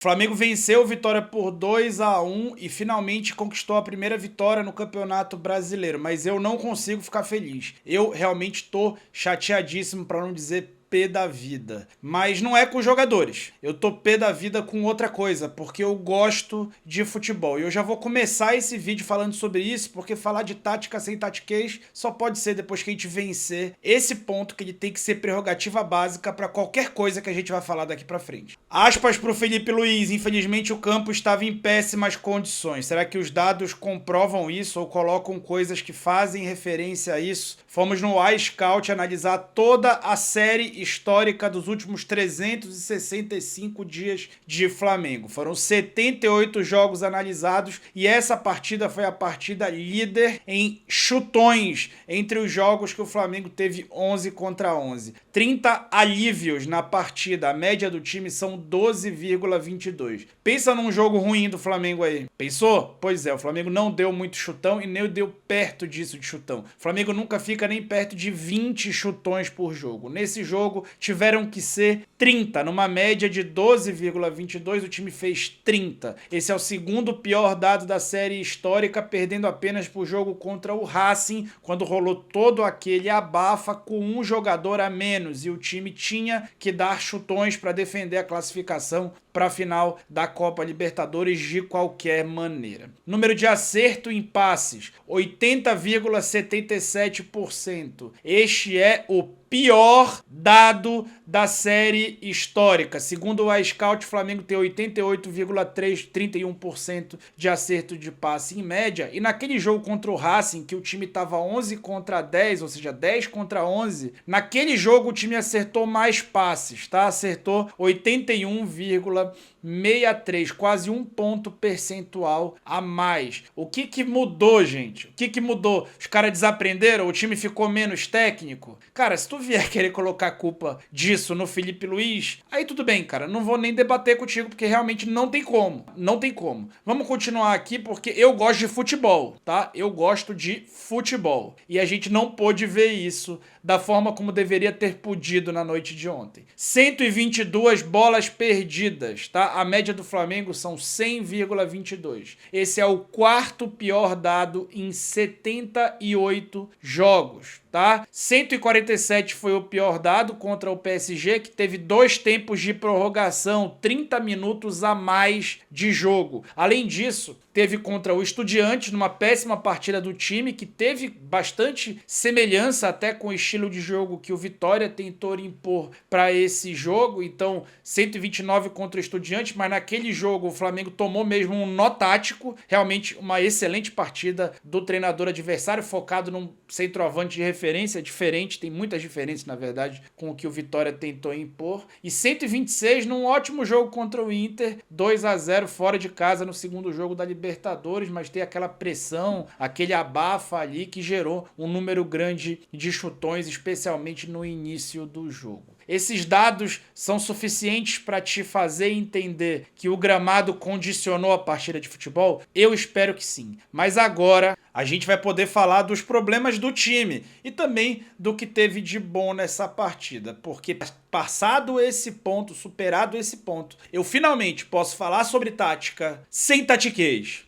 O Flamengo venceu o Vitória por 2-1 e finalmente conquistou a primeira vitória no Campeonato Brasileiro, mas eu não consigo ficar feliz. Eu realmente tô chateadíssimo, para não dizer pé da vida. Mas não é com os jogadores. Eu tô pé da vida com outra coisa, porque eu gosto de futebol. E eu já vou começar esse vídeo falando sobre isso, porque falar de tática sem tatiquez só pode ser depois que a gente vencer esse ponto, que ele tem que ser prerrogativa básica para qualquer coisa que a gente vai falar daqui para frente. Aspas pro Felipe Luiz: infelizmente o campo estava em péssimas condições. Será que os dados comprovam isso ou colocam coisas que fazem referência a isso? Fomos no iScout analisar toda a série histórica dos últimos 365 dias de Flamengo. Foram 78 jogos analisados e essa partida foi a partida líder em chutões entre os jogos que o Flamengo teve 11 contra 11. 30 alívios na partida, a média do time são 12,22. Pensa num jogo ruim do Flamengo aí. Pensou? Pois é, o Flamengo não deu muito chutão e nem deu perto disso de chutão. O Flamengo nunca fica nem perto de 20 chutões por jogo. Nesse jogo tiveram que ser 30, numa média de 12,22 o time fez 30. Esse é o segundo pior dado da série histórica, perdendo apenas por jogo contra o Racing, quando rolou todo aquele abafa com um jogador a menos e o time tinha que dar chutões para defender a classificação para a final da Copa Libertadores de qualquer maneira. Número de acerto em passes, 80,77%. Este é o pior dado da série histórica. Segundo o iScout, o Flamengo tem 88,31% de acerto de passe em média. E naquele jogo contra o Racing, que o time estava 11 contra 10, ou seja, 10 contra 11, naquele jogo o time acertou mais passes, tá? Acertou 81,63, quase um ponto percentual a mais. O que mudou, gente? O que mudou? Os caras desaprenderam? O time ficou menos técnico? Cara, se tu vier querer colocar a culpa disso no Felipe Luiz, aí tudo bem, cara. Não vou nem debater contigo, porque realmente não tem como. Não tem como. Vamos continuar aqui, porque eu gosto de futebol, tá? Eu gosto de futebol. E a gente não pôde ver isso da forma como deveria ter podido na noite de ontem. 122 bolas perdidas, tá? A média do Flamengo são 100,22. Esse é o quarto pior dado em 78 jogos, tá? 147 foi o pior dado contra o PSG, que teve 2 tempos de prorrogação, 30 minutos a mais de jogo. Além disso, teve contra o Estudiantes, numa péssima partida do time, que teve bastante semelhança até com o estilo de jogo que o Vitória tentou impor para esse jogo. Então, 129 contra o Estudiantes, mas naquele jogo o Flamengo tomou mesmo um nó tático. Realmente uma excelente partida do treinador adversário, focado num centroavante de referência diferente, tem muitas diferenças, na verdade, com o que o Vitória tentou impor. E 126 num ótimo jogo contra o Inter, 2-0 fora de casa no segundo jogo da Libertadores, mas tem aquela pressão, aquele abafa ali que gerou um número grande de chutões, especialmente no início do jogo. Esses dados são suficientes para te fazer entender que o gramado condicionou a partida de futebol? Eu espero que sim. Mas agora a gente vai poder falar dos problemas do time e também do que teve de bom nessa partida, porque passado esse ponto, superado esse ponto, eu finalmente posso falar sobre tática sem tatiquez.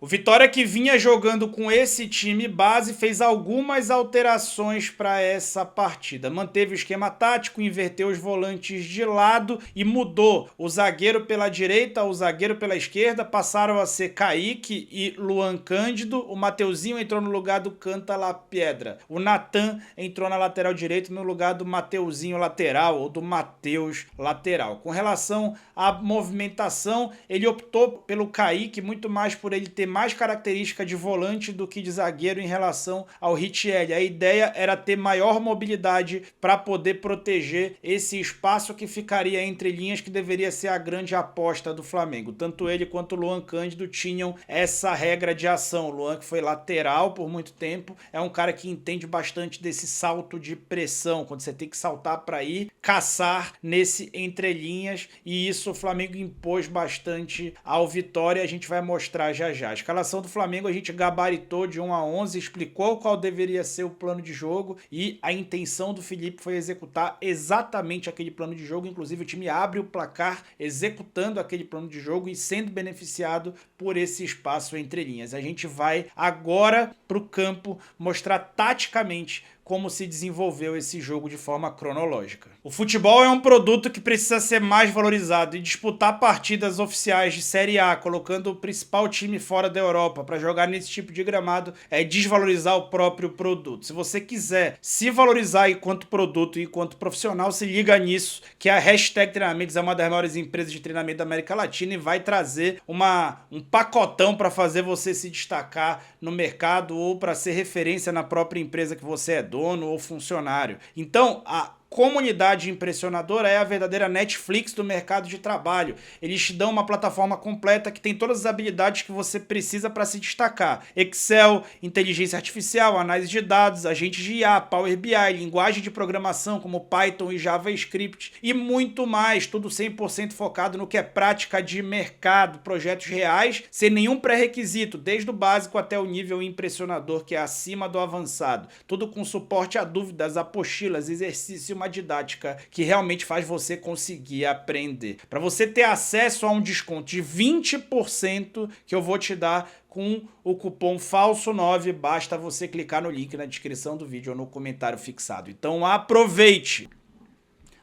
O Vitória, que vinha jogando com esse time base, fez algumas alterações para essa partida. Manteve o esquema tático, inverteu os volantes de lado e mudou o zagueiro pela direita, o zagueiro pela esquerda. Passaram a ser Kaique e Luan Cândido. O Mateuzinho entrou no lugar do Canta La Piedra. O Natan entrou na lateral direita no lugar do Mateuzinho lateral, ou do Mateus lateral. Com relação à movimentação, ele optou pelo Kaique, muito mais por ele ter mais característica de volante do que de zagueiro em relação ao Richelli. A ideia era ter maior mobilidade para poder proteger esse espaço que ficaria entre linhas, que deveria ser a grande aposta do Flamengo. Tanto ele quanto o Luan Cândido tinham essa regra de ação. O Luan, que foi lateral por muito tempo, é um cara que entende bastante desse salto de pressão, quando você tem que saltar para ir caçar nesse entrelinhas, e isso o Flamengo impôs bastante ao Vitória. A gente vai mostrar já já. As escalação do Flamengo a gente gabaritou de 1 a 11, explicou qual deveria ser o plano de jogo e a intenção do Felipe foi executar exatamente aquele plano de jogo. Inclusive o time abre o placar executando aquele plano de jogo e sendo beneficiado por esse espaço entre linhas. A gente vai agora para o campo mostrar taticamente como se desenvolveu esse jogo de forma cronológica. O futebol é um produto que precisa ser mais valorizado e disputar partidas oficiais de Série A, colocando o principal time fora da Europa para jogar nesse tipo de gramado, é desvalorizar o próprio produto. Se você quiser se valorizar enquanto produto e enquanto profissional, se liga nisso, que a Hashtag Treinamentos é uma das maiores empresas de treinamento da América Latina e vai trazer um pacotão para fazer você se destacar no mercado ou para ser referência na própria empresa que você é dono ou funcionário. Então, a comunidade impressionadora é a verdadeira Netflix do mercado de trabalho. Eles te dão uma plataforma completa que tem todas as habilidades que você precisa para se destacar. Excel, inteligência artificial, análise de dados, agentes de IA, Power BI, linguagem de programação como Python e JavaScript e muito mais. Tudo 100% focado no que é prática de mercado, projetos reais, sem nenhum pré-requisito, desde o básico até o nível impressionador, que é acima do avançado. Tudo com suporte a dúvidas, apostilas, exercício, uma didática que realmente faz você conseguir aprender. Para você ter acesso a um desconto de 20% que eu vou te dar com o cupom FALSO9, basta você clicar no link na descrição do vídeo ou no comentário fixado. Então aproveite!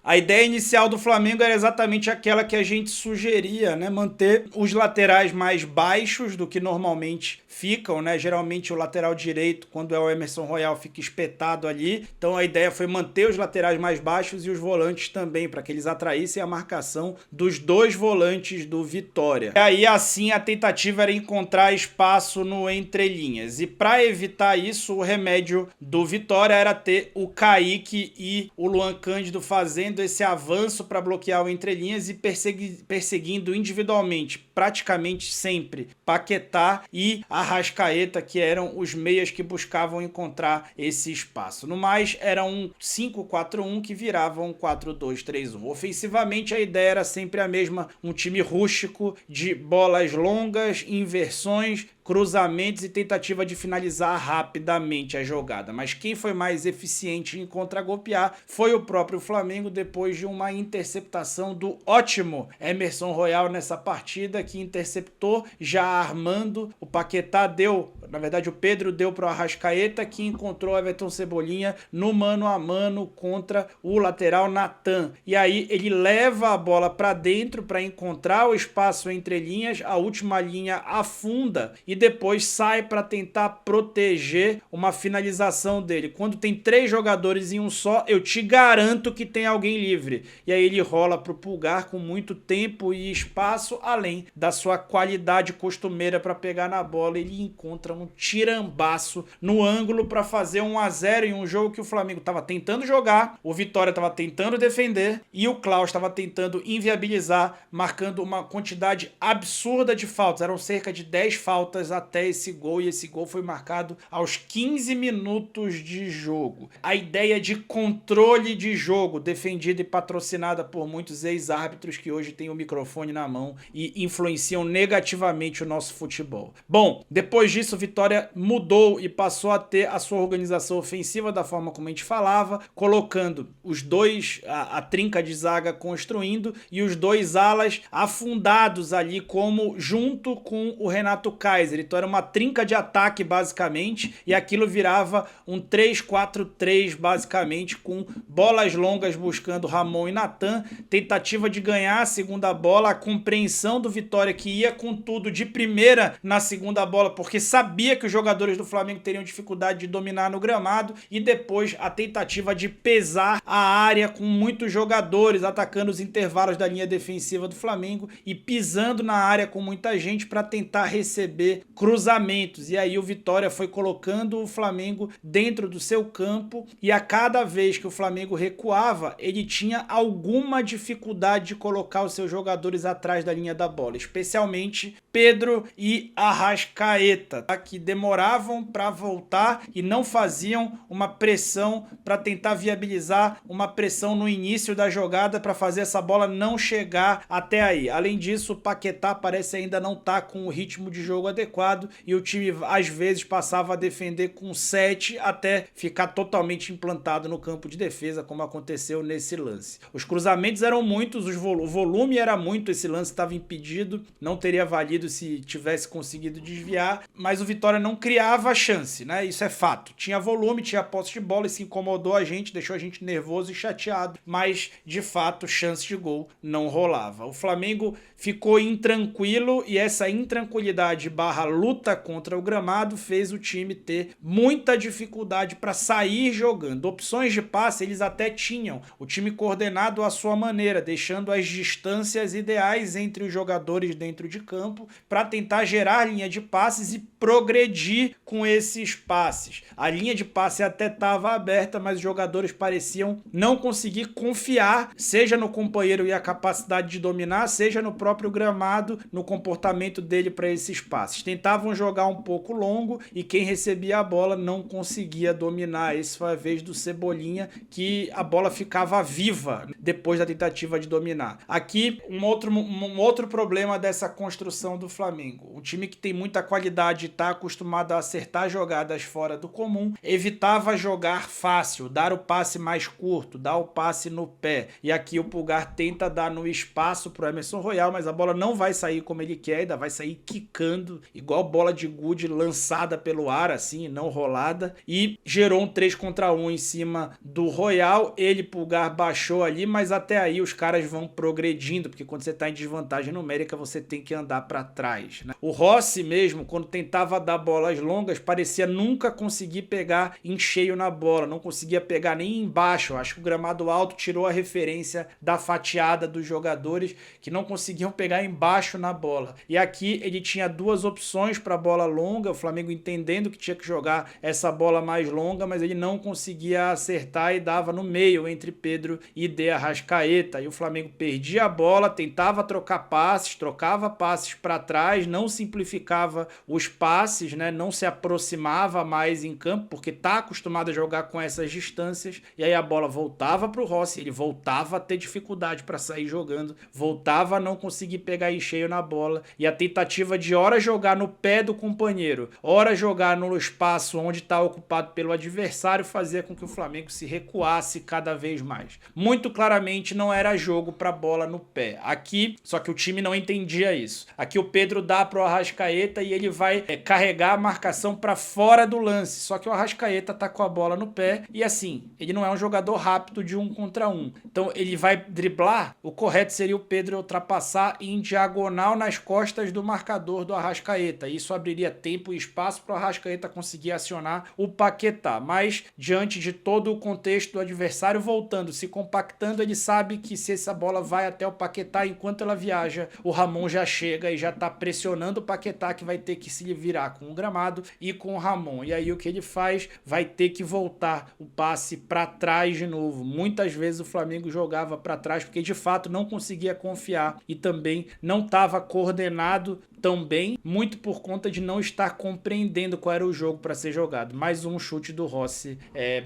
A ideia inicial do Flamengo era exatamente aquela que a gente sugeria, né? Manter os laterais mais baixos do que normalmente ficam, né? Geralmente o lateral direito, quando é o Emerson Royal, fica espetado ali. Então a ideia foi manter os laterais mais baixos e os volantes também, para que eles atraíssem a marcação dos dois volantes do Vitória. E aí assim a tentativa era encontrar espaço no entrelinhas. E para evitar isso, o remédio do Vitória era ter o Kaique e o Luan Cândido fazendo esse avanço para bloquear o entrelinhas e perseguindo individualmente, praticamente sempre, Paquetá e Arrascaeta, que eram os meias que buscavam encontrar esse espaço. No mais, era um 5-4-1 que virava um 4-2-3-1. Ofensivamente, a ideia era sempre a mesma, um time rústico de bolas longas, inversões, cruzamentos e tentativa de finalizar rapidamente a jogada. Mas quem foi mais eficiente em contragolpear foi o próprio Flamengo, depois de uma interceptação do ótimo Emerson Royal nessa partida, que interceptou já armando. O Paquetá deu, na verdade o Pedro deu para o Arrascaeta, que encontrou o Everton Cebolinha no mano a mano contra o lateral Natan. E aí ele leva a bola para dentro para encontrar o espaço entre linhas, a última linha afunda e depois sai para tentar proteger uma finalização dele. Quando tem 3 jogadores em um só, eu te garanto que tem alguém livre. E aí ele rola pro Pulgar com muito tempo e espaço, além da sua qualidade costumeira para pegar na bola. Ele encontra um tirambaço no ângulo para fazer 1 a 0 em um jogo que o Flamengo estava tentando jogar, o Vitória estava tentando defender e o Klaus estava tentando inviabilizar, marcando uma quantidade absurda de faltas. Eram cerca de 10 faltas até esse gol, e esse gol foi marcado aos 15 minutos de jogo. A ideia de controle de jogo, defendida e patrocinada por muitos ex-árbitros que hoje têm o microfone na mão e influenciam negativamente o nosso futebol. Bom, depois disso, o Vitória mudou e passou a ter a sua organização ofensiva da forma como a gente falava, colocando os dois, a trinca de zaga construindo e os dois alas afundados ali como junto com o Renato Kaiser. Então era uma trinca de ataque basicamente, e aquilo virava um 3-4-3 basicamente, com bolas longas buscando Ramon e Natan, tentativa de ganhar a segunda bola, a compreensão do Vitória que ia com tudo de primeira na segunda bola, porque sabia que os jogadores do Flamengo teriam dificuldade de dominar no gramado, e depois a tentativa de pesar a área com muitos jogadores, atacando os intervalos da linha defensiva do Flamengo e pisando na área com muita gente para tentar receber cruzamentos. E aí o Vitória foi colocando o Flamengo dentro do seu campo, e a cada vez que o Flamengo recuava, ele tinha alguma dificuldade de colocar os seus jogadores atrás da linha da bola, especialmente Pedro e Arrascaeta, que demoravam para voltar e não faziam uma pressão para tentar viabilizar uma pressão no início da jogada para fazer essa bola não chegar até aí. Além disso, o Paquetá parece ainda não estar com o ritmo de jogo adequado e o time às vezes passava a defender com 7 até ficar totalmente implantado no campo de defesa, como aconteceu nesse lance. Os cruzamentos eram muitos, o volume era muito, esse lance estava impedido, não teria valido se tivesse conseguido desviar, mas o Vitória não criava a chance, né? Isso é fato. Tinha volume, tinha posse de bola, isso incomodou a gente, deixou a gente nervoso e chateado, mas de fato chance de gol não rolava. O Flamengo ficou intranquilo e essa intranquilidade barra luta contra o gramado fez o time ter muita dificuldade para sair jogando. Opções de passe eles até tinham, o time coordenado à sua maneira, deixando as distâncias ideais entre os jogadores dentro de campo para tentar gerar linha de passes e progredir com esses passes. A linha de passe até estava aberta, mas os jogadores pareciam não conseguir confiar, seja no companheiro e a capacidade de dominar, seja no próprio gramado, no comportamento dele para esses passes. Tentavam jogar um pouco longo e quem recebia a bola não conseguia dominar. Essa foi a vez do Cebolinha, que a bola ficava viva depois da tentativa de dominar. Aqui, um outro problema dessa construção do Flamengo. Um time que tem muita qualidade e está acostumado a acertar jogadas fora do comum, evitava jogar fácil, dar o passe mais curto, dar o passe no pé. E aqui o Pulgar tenta dar no espaço para o Emerson Royal, mas a bola não vai sair como ele quer, ainda vai sair quicando, igual bola de gude lançada pelo ar, assim, não rolada. E gerou um 3 contra 1 em cima do Royal. Ele, Pulgar, baixou ali, mas até aí os caras vão progredindo, porque quando você está em desvantagem numérica, você tem que andar para trás, né? O Rossi mesmo, quando tentava dar bolas longas, parecia nunca conseguir pegar em cheio na bola, não conseguia pegar nem embaixo. Acho que o gramado alto tirou a referência da fatiada dos jogadores que não conseguiam pegar embaixo na bola. E aqui ele tinha duas opções para bola longa, o Flamengo entendendo que tinha que jogar essa bola mais longa, mas ele não conseguia acertar e dava no meio entre Pedro e De Arrascaeta. E o Flamengo perdia a bola, tentava trocar passes, trocava passes para trás, não simplificava os passes, né? Não se aproximava mais em campo, porque tá acostumado a jogar com essas distâncias, e aí a bola voltava para o Rossi, ele voltava a ter dificuldade para sair jogando, voltava a não conseguir pegar em cheio na bola, e a tentativa de ora jogar no pé do companheiro, ora jogar no espaço onde está ocupado pelo adversário, fazia com que o Flamengo se recuasse cada vez mais. Muito claramente não era jogo para bola no pé. Aqui, só que o time não entendia isso. Aqui o Pedro dá pro Arrascaeta e ele vai carregar a marcação para fora do lance, só que o Arrascaeta tá com a bola no pé e assim, ele não é um jogador rápido de 1 contra 1. Então ele vai driblar, o correto seria o Pedro ultrapassar em diagonal nas costas do marcador do Arrascaeta. Isso abriria tempo e espaço para o Arrascaeta conseguir acionar o Paquetá, mas diante de todo o contexto do adversário voltando, se compactando, ele sabe que se essa bola vai até o Paquetá, enquanto ela viaja, o Ramon já chega e já tá pressionando o Paquetá, que vai ter que se virar com o gramado e com o Ramon. E aí o que ele faz? Vai ter que voltar o passe para trás de novo. Muitas vezes o Flamengo jogava para trás porque de fato não conseguia confiar e também não estava coordenado tão bem, muito por conta de não estar compreendendo qual era o jogo para ser jogado. Mais um chute do Rossi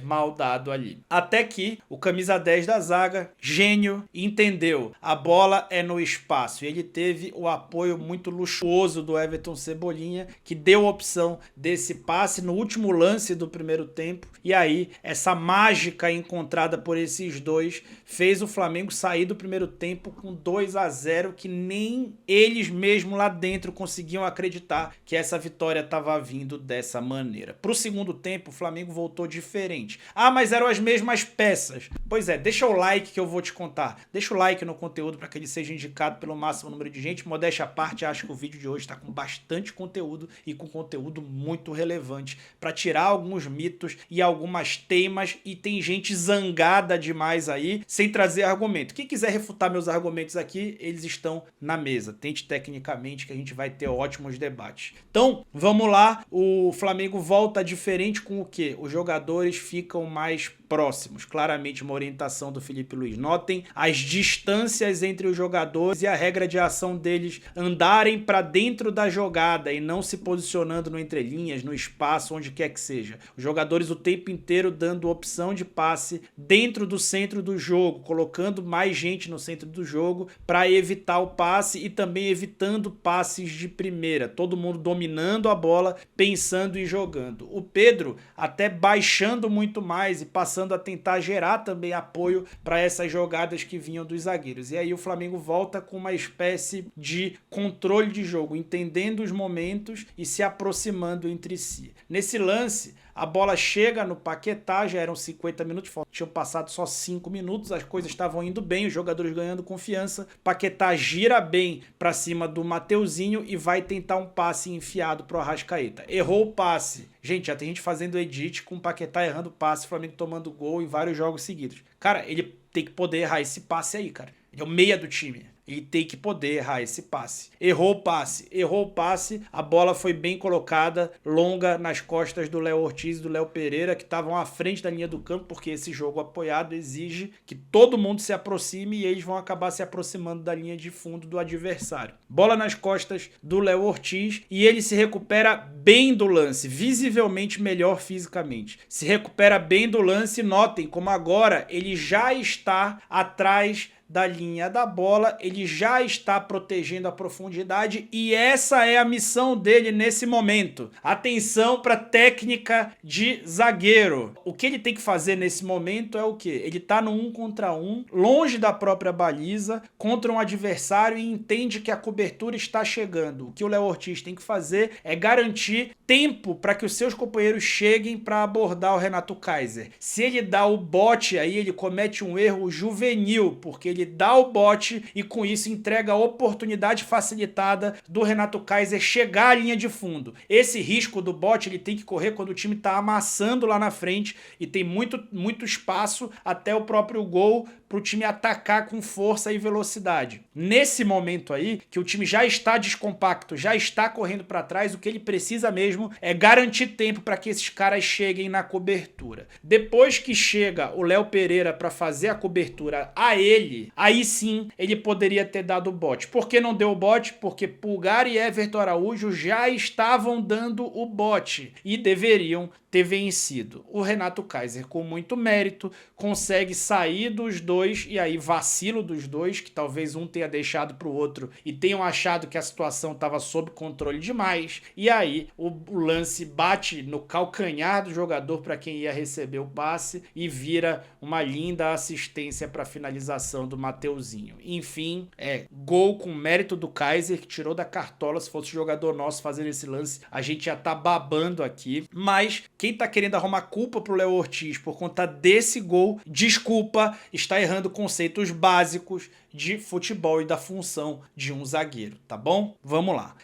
mal dado ali. Até que o camisa 10 da zaga, gênio, entendeu. A bola é no espaço. E ele teve o apoio muito luxuoso do Everton Cebolinha, que deu a opção desse passe no último lance do primeiro tempo. E aí, essa mágica encontrada por esses dois fez o Flamengo sair do primeiro tempo com 2-0, que nem eles mesmo lá dentro conseguiam acreditar que essa vitória estava vindo dessa maneira. Para o segundo tempo, o Flamengo voltou diferente. Ah, mas eram as mesmas peças. Pois é, deixa o like que eu vou te contar. Deixa o like no conteúdo para que ele seja indicado pelo máximo número de gente. Modéstia à parte, acho que o vídeo de hoje está com bastante conteúdo e com conteúdo muito relevante para tirar alguns mitos e algumas teimas, e tem gente zangada demais aí, sem trazer argumento. Quem quiser refutar meus argumentos aqui, eles estão na mesa. Tente tecnicamente que a gente vai ter ótimos debates. Então, vamos lá. O Flamengo volta diferente com o quê? Os jogadores ficam mais próximos. Claramente uma orientação do Filipe Luís. Notem as distâncias entre os jogadores e a regra de ação deles andarem para dentro da jogada e não se posicionando no entrelinhas, no espaço, onde quer que seja. Os jogadores o tempo inteiro dando opção de passe dentro do centro do jogo, colocando mais gente no centro do jogo para evitar o passe e também evitando passes de primeira. Todo mundo dominando a bola, pensando e jogando. O Pedro até baixando muito mais e passando a tentar gerar também apoio para essas jogadas que vinham dos zagueiros. E aí o Flamengo volta com uma espécie de controle de jogo, entendendo os momentos e se aproximando entre si. Nesse lance, a bola chega no Paquetá, já eram 50 minutos, tinham passado só 5 minutos, as coisas estavam indo bem, os jogadores ganhando confiança. Paquetá gira bem para cima do Mateuzinho e vai tentar um passe enfiado pro Arrascaeta. Errou o passe. Gente, já tem gente fazendo edit com o Paquetá errando o passe, o Flamengo tomando gol em vários jogos seguidos. Cara, ele tem que poder errar esse passe aí, cara. Ele é o meia do time. Ele tem que poder errar esse passe. Errou o passe, a bola foi bem colocada, longa nas costas do Léo Ortiz e do Léo Pereira, que estavam à frente da linha do campo, porque esse jogo apoiado exige que todo mundo se aproxime e eles vão acabar se aproximando da linha de fundo do adversário. Bola nas costas do Léo Ortiz e ele se recupera bem do lance, visivelmente melhor fisicamente. Se recupera bem do lance, notem como agora ele já está atrás da linha da bola, ele já está protegendo a profundidade e essa é a missão dele nesse momento. Atenção para a técnica de zagueiro. O que ele tem que fazer nesse momento é o quê? Ele está no 1 contra 1, longe da própria baliza, contra um adversário e entende que a cobertura está chegando. O que o Léo Ortiz tem que fazer é garantir tempo para que os seus companheiros cheguem para abordar o Renato Kaiser. Se ele dá o bote, aí ele comete um erro juvenil, porque ele dá o bote e com isso entrega a oportunidade facilitada do Renato Kaiser chegar à linha de fundo. Esse risco do bote ele tem que correr quando o time está amassando lá na frente e tem muito espaço até o próprio gol para o time atacar com força e velocidade. Nesse momento aí, que o time já está descompacto, já está correndo para trás, o que ele precisa mesmo é garantir tempo para que esses caras cheguem na cobertura. Depois que chega o Léo Pereira para fazer a cobertura a ele, aí sim ele poderia ter dado o bote. Por que não deu o bote? Porque Pulgar e Everton Araújo já estavam dando o bote e deveriam ter vencido. O Renato Kaiser, com muito mérito, consegue sair dos dois e aí vacilo dos dois, que talvez um tenha deixado para o outro e tenham achado que a situação estava sob controle demais. E aí o lance bate no calcanhar do jogador para quem ia receber o passe e vira uma linda assistência para finalização do Mateuzinho. Enfim, gol com mérito do Kaiser, que tirou da cartola. Se fosse jogador nosso fazendo esse lance, a gente ia estar babando aqui. Mas quem tá querendo arrumar culpa pro Léo Ortiz por conta desse gol, desculpa, está errando conceitos básicos de futebol e da função de um zagueiro, tá bom? Vamos lá.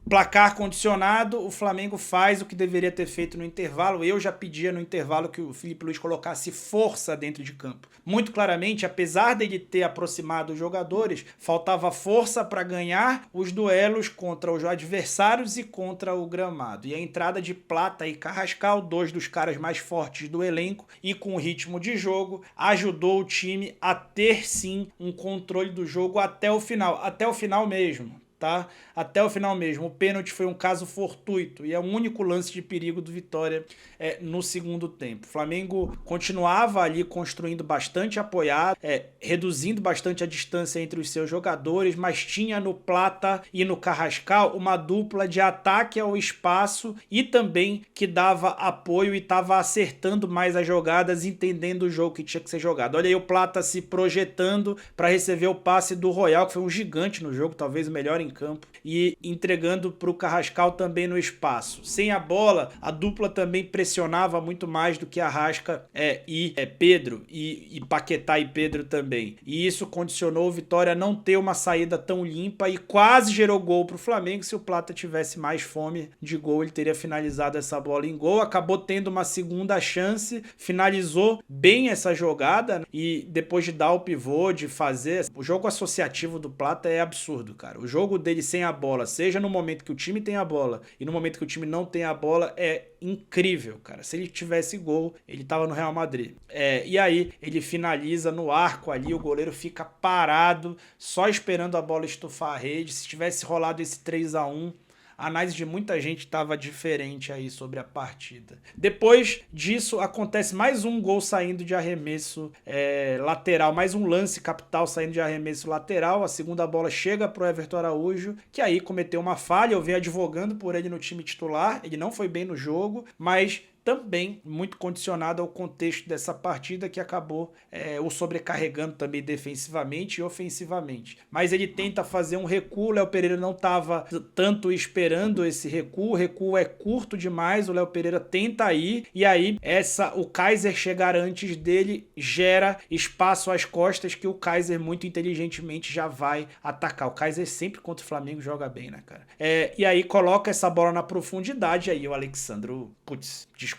Placar condicionado, o Flamengo faz o que deveria ter feito no intervalo. Eu já pedia no intervalo que o Filipe Luís colocasse força dentro de campo. Muito claramente, apesar dele ter aproximado os jogadores, faltava força para ganhar os duelos contra os adversários e contra o gramado. E a entrada de Plata e Carrascal, dois dos caras mais fortes do elenco e com ritmo de jogo, ajudou o time a ter sim um controle do jogo até o final mesmo. Tá? Até o final mesmo. O pênalti foi um caso fortuito e é o único lance de perigo do Vitória no segundo tempo. O Flamengo continuava ali construindo bastante apoiado, reduzindo bastante a distância entre os seus jogadores, mas tinha no Plata e no Carrascal uma dupla de ataque ao espaço e também que dava apoio e estava acertando mais as jogadas, entendendo o jogo que tinha que ser jogado. Olha aí o Plata se projetando para receber o passe do Royal, que foi um gigante no jogo, talvez o melhor em campo, e entregando para o Carrascal também no espaço. Sem a bola, a dupla também pressionava muito mais do que Arrasca e Pedro, e Paquetá e Pedro também. E isso condicionou o Vitória a não ter uma saída tão limpa e quase gerou gol para o Flamengo. Se o Plata tivesse mais fome de gol, ele teria finalizado essa bola em gol. Acabou tendo uma segunda chance, finalizou bem essa jogada e depois de dar o pivô, de fazer... O jogo associativo do Plata é absurdo, cara. O jogo dele sem a bola, seja no momento que o time tem a bola e no momento que o time não tem a bola, é incrível, cara. Se ele tivesse gol, ele tava no Real Madrid. E aí ele finaliza no arco ali, o goleiro fica parado, só esperando a bola estufar a rede. Se tivesse rolado esse 3-1, a análise de muita gente estava diferente aí sobre a partida. Depois disso, acontece mais um gol saindo de arremesso lateral, mais um lance capital saindo de arremesso lateral. A segunda bola chega para o Everton Araújo, que aí cometeu uma falha. Eu venho advogando por ele no time titular. Ele não foi bem no jogo, mas também muito condicionado ao contexto dessa partida, que acabou o sobrecarregando também defensivamente e ofensivamente. Mas ele tenta fazer um recuo, o Léo Pereira não estava tanto esperando esse recuo, o recuo é curto demais, o Léo Pereira tenta ir, e aí o Kaiser chegar antes dele gera espaço às costas, que o Kaiser muito inteligentemente já vai atacar. O Kaiser sempre contra o Flamengo joga bem, né, cara? E aí coloca essa bola na profundidade, aí o Alexandro, desculpa.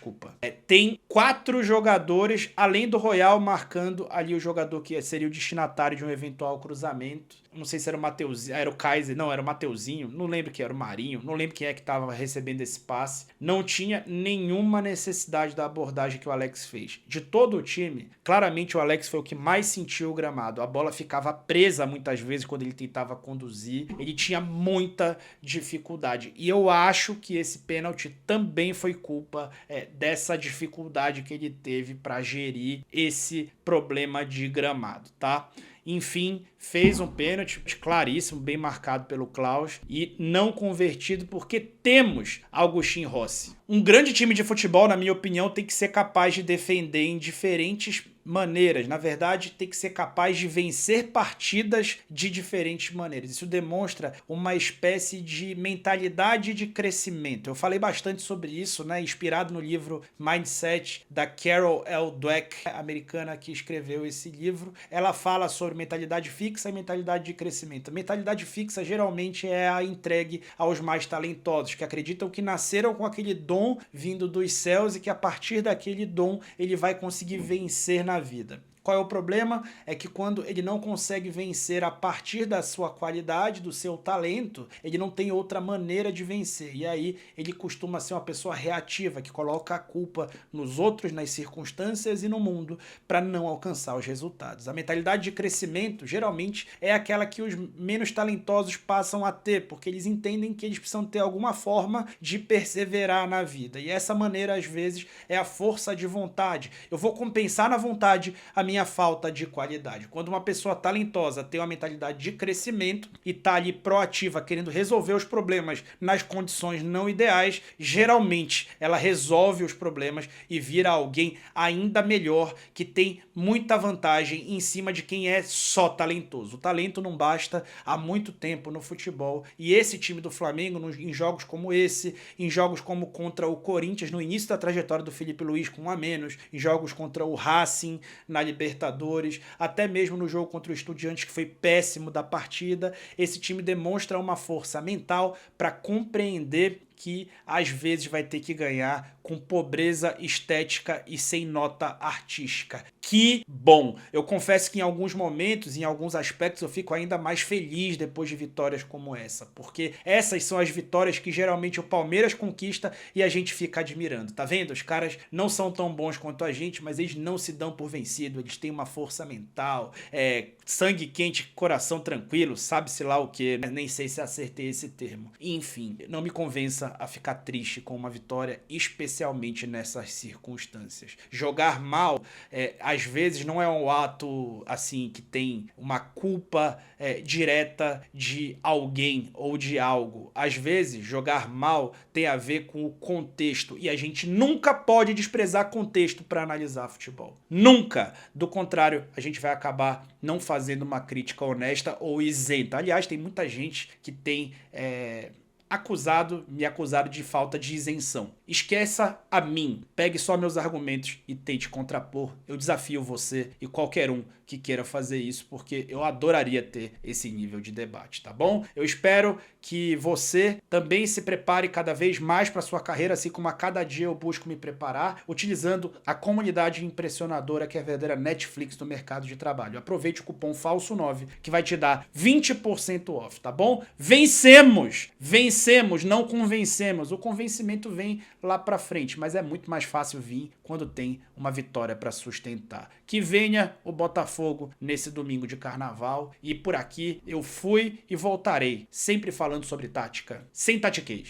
Tem 4 jogadores, além do Royal, marcando ali o jogador que seria o destinatário de um eventual cruzamento. Não sei se era o Mateuzinho, era o Kaiser, não, era o Mateuzinho, não lembro quem era, o Marinho, não lembro quem é que estava recebendo esse passe. Não tinha nenhuma necessidade da abordagem que o Alex fez. De todo o time, claramente o Alex foi o que mais sentiu o gramado. A bola ficava presa muitas vezes quando ele tentava conduzir. Ele tinha muita dificuldade. E eu acho que esse pênalti também foi culpa dessa dificuldade que ele teve para gerir esse problema de gramado, tá? Enfim, fez um pênalti claríssimo, bem marcado pelo Klaus e não convertido porque temos Agustín Rossi. Um grande time de futebol, na minha opinião, tem que ser capaz de defender em diferentes maneiras. Na verdade, tem que ser capaz de vencer partidas de diferentes maneiras. Isso demonstra uma espécie de mentalidade de crescimento. Eu falei bastante sobre isso, né? Inspirado no livro Mindset da Carol L. Dweck, americana que escreveu esse livro. Ela fala sobre mentalidade fixa e mentalidade de crescimento. A mentalidade fixa geralmente é a entregue aos mais talentosos, que acreditam que nasceram com aquele dom vindo dos céus e que a partir daquele dom ele vai conseguir vencer na vida. Qual é o problema? É que quando ele não consegue vencer a partir da sua qualidade, do seu talento, ele não tem outra maneira de vencer. E aí ele costuma ser uma pessoa reativa, que coloca a culpa nos outros, nas circunstâncias e no mundo para não alcançar os resultados. A mentalidade de crescimento, geralmente, é aquela que os menos talentosos passam a ter, porque eles entendem que eles precisam ter alguma forma de perseverar na vida. E essa maneira, às vezes, é a força de vontade. Eu vou compensar na vontade a minha falta de qualidade. Quando uma pessoa talentosa tem uma mentalidade de crescimento e está ali proativa, querendo resolver os problemas nas condições não ideais, geralmente ela resolve os problemas e vira alguém ainda melhor, que tem muita vantagem em cima de quem é só talentoso. O talento não basta há muito tempo no futebol, e esse time do Flamengo, em jogos como esse, em jogos como contra o Corinthians, no início da trajetória do Felipe Luiz com um a menos, em jogos contra o Racing, na Libertadores, até mesmo no jogo contra o Estudiantes, que foi péssimo da partida, esse time demonstra uma força mental para compreender que às vezes vai ter que ganhar com pobreza estética e sem nota artística. Que bom! Eu confesso que em alguns momentos, em alguns aspectos, eu fico ainda mais feliz depois de vitórias como essa, porque essas são as vitórias que geralmente o Palmeiras conquista e a gente fica admirando. Tá vendo? Os caras não são tão bons quanto a gente, mas eles não se dão por vencido, eles têm uma força mental, sangue quente, coração tranquilo, sabe-se lá o que, né? Nem sei se acertei esse termo. Enfim, não me convença a ficar triste com uma vitória, especialmente nessas circunstâncias. Jogar mal, às vezes, não é um ato assim que tem uma culpa direta de alguém ou de algo. Às vezes, jogar mal tem a ver com o contexto, e a gente nunca pode desprezar contexto para analisar futebol. Nunca! Do contrário, a gente vai acabar não fazendo uma crítica honesta ou isenta. Aliás, tem muita gente que tem me acusado de falta de isenção. esqueça a mim. Pegue só meus argumentos e tente contrapor. Eu desafio você e qualquer um que queira fazer isso, porque eu adoraria ter esse nível de debate, tá bom? Eu espero que você também se prepare cada vez mais para sua carreira, assim como a cada dia eu busco me preparar, utilizando a comunidade impressionadora que é a verdadeira Netflix do mercado de trabalho. Aproveite o cupom FALSO9 que vai te dar 20% off, tá bom? Vencemos! Vencemos, não convencemos. O convencimento vem lá pra frente, mas é muito mais fácil vir quando tem uma vitória para sustentar. Que venha o Botafogo nesse domingo de carnaval, e por aqui eu fui e voltarei, sempre falando sobre tática, sem tatiquez.